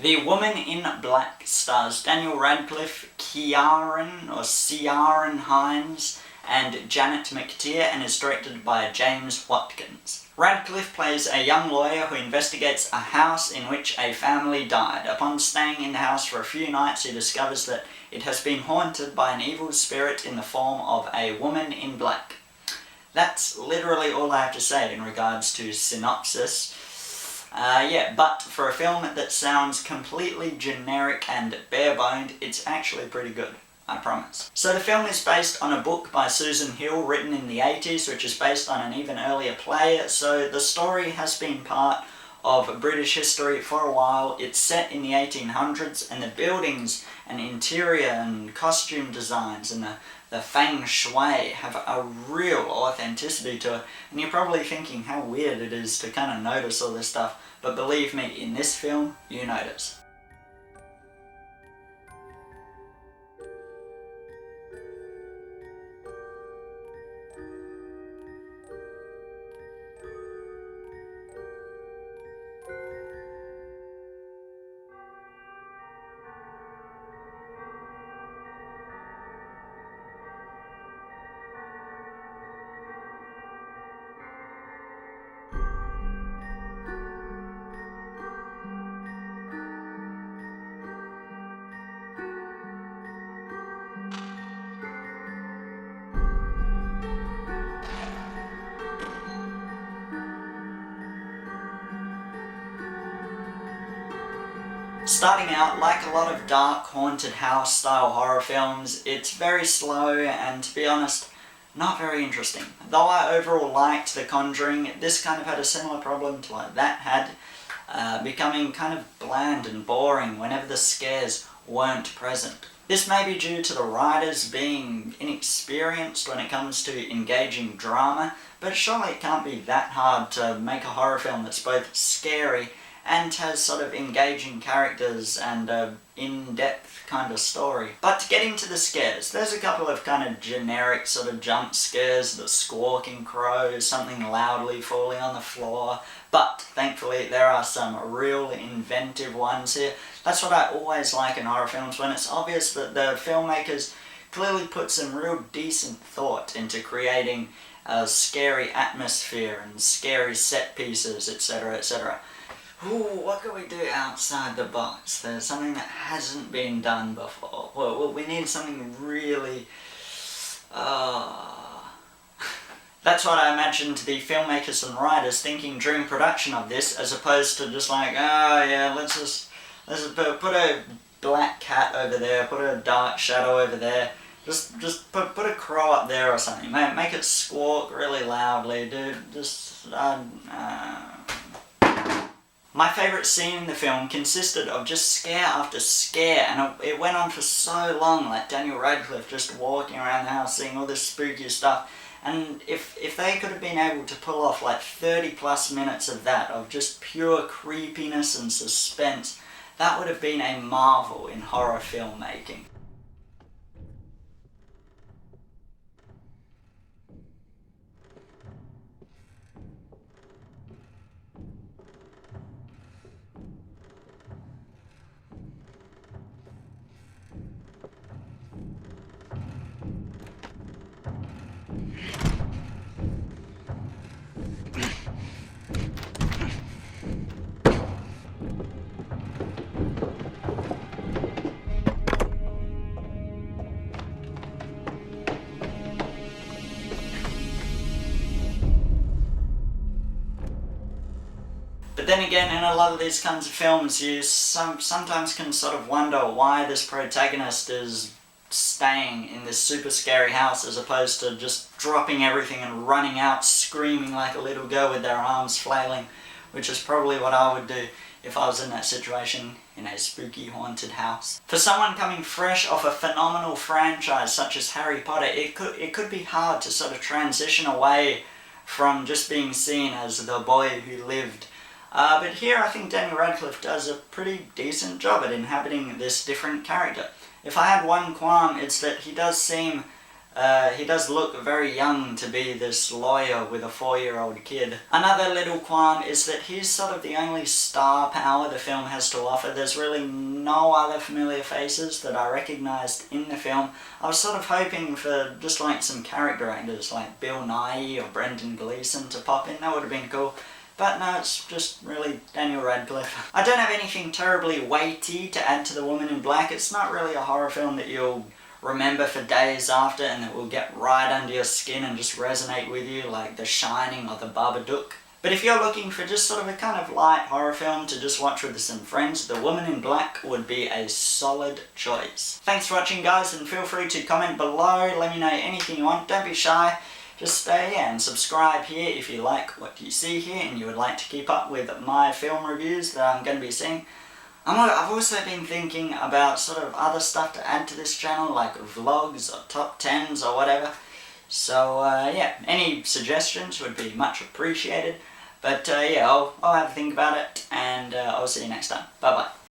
The Woman in Black stars Daniel Radcliffe, Ciaran Hinds, and Janet McTeer, and is directed by James Watkins. Radcliffe plays a young lawyer who investigates a house in which a family died. Upon staying in the house for a few nights, he discovers that it has been haunted by an evil spirit in the form of a woman in black. That's literally all I have to say in regards to synopsis. But for a film that sounds completely generic and bare-boned, it's actually pretty good, I promise. So the film is based on a book by Susan Hill written in the 80s, which is based on an even earlier play, so the story has been part of British history for a while. It's set in the 1800s, and the buildings and interior and costume designs and the feng shui have a real authenticity to it, and you're probably thinking how weird it is to kind of notice all this stuff, but believe me, in this film, you notice. Starting out, like a lot of dark, haunted house style horror films, it's very slow and, to be honest, not very interesting. Though I overall liked The Conjuring, this kind of had a similar problem to what that had, becoming kind of bland and boring whenever the scares weren't present. This may be due to the writers being inexperienced when it comes to engaging drama, but surely it can't be that hard to make a horror film that's both scary and has sort of engaging characters and a in-depth kind of story. But to get into the scares, there's a couple of kind of generic sort of jump scares, the squawking crows, something loudly falling on the floor, but thankfully there are some real inventive ones here. That's what I always like in horror films, when it's obvious that the filmmakers clearly put some real decent thought into creating a scary atmosphere and scary set pieces, etc, etc. Ooh, what can we do outside the box? There's something that hasn't been done before. Well, we need something really... That's what I imagined the filmmakers and writers thinking during production of this, as opposed to just like, oh yeah, let's just put a black cat over there, put a dark shadow over there, just put a crow up there or something. Make it squawk really loudly, dude. My favourite scene in the film consisted of just scare after scare, and it went on for so long, like Daniel Radcliffe just walking around the house seeing all this spooky stuff. And if they could have been able to pull off like 30 plus minutes of that, of just pure creepiness and suspense, that would have been a marvel in horror filmmaking. But then again, in a lot of these kinds of films, you sometimes can sort of wonder why this protagonist is staying in this super scary house as opposed to just dropping everything and running out screaming like a little girl with their arms flailing, which is probably what I would do if I was in that situation in a spooky haunted house. For someone coming fresh off a phenomenal franchise such as Harry Potter, it could be hard to sort of transition away from just being seen as the boy who lived. But here I think Daniel Radcliffe does a pretty decent job at inhabiting this different character. If I had one qualm, it's that he does seem He does look very young to be this lawyer with a 4-year-old kid. Another little qualm is that he's sort of the only star power the film has to offer. There's really no other familiar faces that I recognised in the film. I was sort of hoping for just like some character actors like Bill Nighy or Brendan Gleeson to pop in. That would have been cool. But no, it's just really Daniel Radcliffe. I don't have anything terribly weighty to add to The Woman in Black. It's not really a horror film that you'll remember for days after and that will get right under your skin and just resonate with you like The Shining or The Babadook. But if you're looking for just sort of a kind of light horror film to just watch with some friends, The Woman in Black would be a solid choice. Thanks for watching, guys, and feel free to comment below, let me know anything you want, don't be shy. Just stay and subscribe here if you like what you see here and you would like to keep up with my film reviews that I'm going to be seeing. I've also been thinking about sort of other stuff to add to this channel, like vlogs or top 10s or whatever. So yeah, any suggestions would be much appreciated. But yeah, I'll have a think about it, and I'll see you next time. Bye bye.